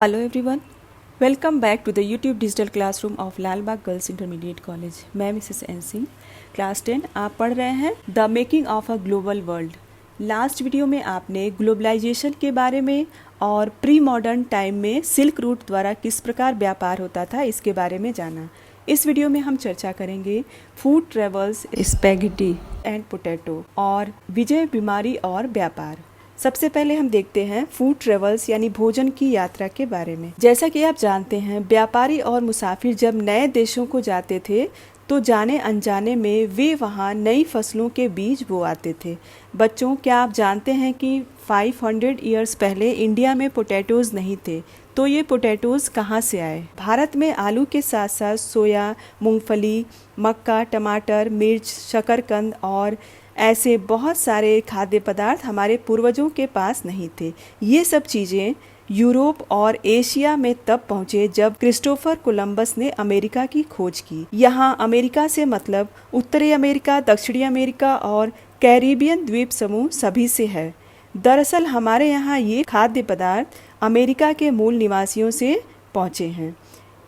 Hello everyone, welcome back to the YouTube digital classroom of Lalbagh girls intermediate college. मैं Mrs N Singh, class 10। आप पढ़ रहे हैं the making of a global world. Last video में आपने globalization के बारे में और प्री मॉडर्न टाइम में सिल्क रूट द्वारा किस प्रकार व्यापार होता था इसके बारे में जाना। इस वीडियो में हम चर्चा करेंगे food travels, spaghetti and potato और विजय बीमारी और व्यापार। सबसे पहले हम देखते हैं फूड ट्रेवल्स यानी भोजन की यात्रा के बारे में। जैसा कि आप जानते हैं, व्यापारी और मुसाफिर जब नए देशों को जाते थे तो जाने अनजाने में वे वहाँ नई फसलों के बीज बोआते थे। बच्चों, क्या आप जानते हैं कि 500 ईयर्स पहले इंडिया में पोटैटोज़ नहीं थे? तो ये पोटैटोज़ कहाँ से आए? भारत में आलू के साथ साथ सोया, मूंगफली, मक्का, टमाटर, मिर्च, शकरकंद और ऐसे बहुत सारे खाद्य पदार्थ हमारे पूर्वजों के पास नहीं थे। ये सब चीज़ें यूरोप और एशिया में तब पहुँचे जब क्रिस्टोफर कोलंबस ने अमेरिका की खोज की। यहाँ अमेरिका से मतलब उत्तरी अमेरिका, दक्षिणी अमेरिका और कैरिबियन द्वीप समूह सभी से है। दरअसल हमारे यहाँ ये खाद्य पदार्थ अमेरिका के मूल निवासियों से पहुँचे हैं।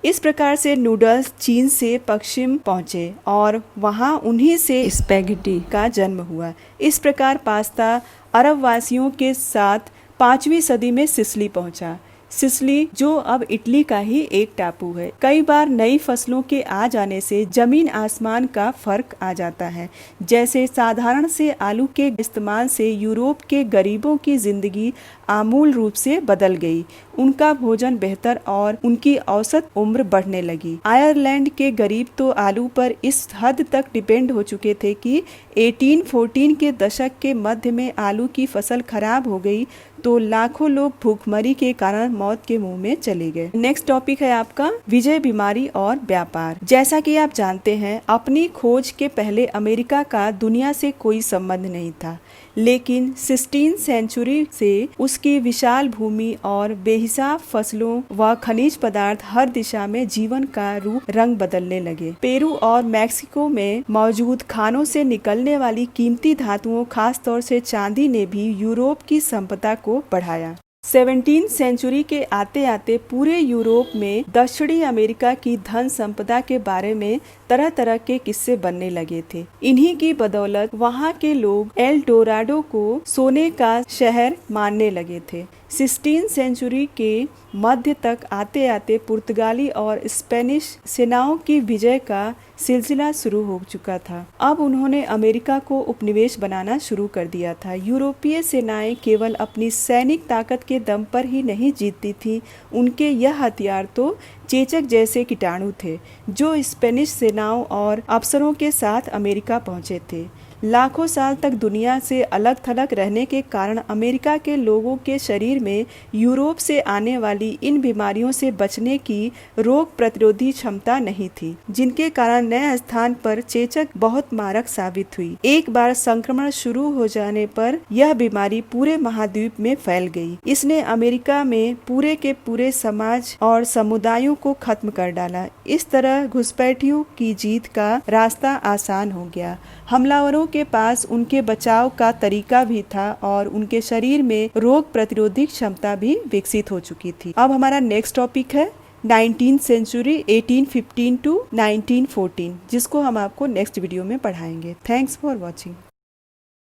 इस प्रकार से नूडल्स चीन से पश्चिम पहुँचे और वहाँ उन्हीं से स्पैगेटी का जन्म हुआ। इस प्रकार पास्ता अरब वासियों के साथ 5वीं सदी में सिसिली पहुँचा। सिसिली जो अब इटली का ही एक टापू है। कई बार नई फसलों के आ जाने से जमीन आसमान का फर्क आ जाता है। जैसे साधारण से आलू के इस्तेमाल से यूरोप के गरीबों की जिंदगी आमूल रूप से बदल गई। उनका भोजन बेहतर और उनकी औसत उम्र बढ़ने लगी। आयरलैंड के गरीब तो आलू पर इस हद तक डिपेंड हो चुके थे कि 1814 के दशक के मध्य में आलू की फसल खराब हो गई तो लाखों लोग भूखमरी के कारण मौत के मुंह में चले गए। नेक्स्ट टॉपिक है आपका विजय बीमारी और व्यापार। जैसा कि आप जानते हैं, अपनी खोज के पहले अमेरिका का दुनिया से कोई संबंध नहीं था, लेकिन 16वीं सेंचुरी से उसकी विशाल भूमि और बेहिसाब फसलों व खनिज पदार्थ हर दिशा में जीवन का रूप रंग बदलने लगे। पेरू और मैक्सिको में मौजूद खानों से निकलने वाली कीमती धातुओं, खास तौर से चांदी ने भी यूरोप की संपदा को बढ़ाया। 17वीं सेंचुरी के आते आते पूरे यूरोप में दक्षिणी अमेरिका की धन संपदा के बारे में तरह तरह के किस्से बनने लगे थे। इन्हीं की बदौलत वहाँ के लोग एल डोराडो को सोने का शहर मानने लगे थे। 16वीं सेंचुरी के मध्य तक आते आते पुर्तगाली और स्पेनिश सेनाओं की विजय का सिलसिला शुरू हो चुका था। अब उन्होंने अमेरिका को उपनिवेश बनाना शुरू कर दिया था। यूरोपीय सेनाएं केवल अपनी सैनिक ताकत के दम पर ही नहीं जीतती थी, उनके यह हथियार तो चेचक जैसे कीटाणु थे जो स्पेनिश सेनाओं और अफसरों के साथ अमेरिका पहुंचे थे। लाखों साल तक दुनिया से अलग थलग रहने के कारण अमेरिका के लोगों के शरीर में यूरोप से आने वाली इन बीमारियों से बचने की रोग प्रतिरोधी क्षमता नहीं थी, जिनके कारण नए स्थान पर चेचक बहुत मारक साबित हुई। एक बार संक्रमण शुरू हो जाने पर यह बीमारी पूरे महाद्वीप में फैल गई। इसने अमेरिका में पूरे के पूरे समाज और समुदायों को खत्म कर डाला। इस तरह घुसपैठियों की जीत का रास्ता आसान हो गया। हमलावरों के पास उनके बचाव का तरीका भी था और उनके शरीर में रोग प्रतिरोधी क्षमता भी विकसित हो चुकी थी। अब हमारा नेक्स्ट टॉपिक है 19वीं सेंचुरी 1815 टू 1914, जिसको हम आपको नेक्स्ट वीडियो में पढ़ाएंगे। Thanks for watching.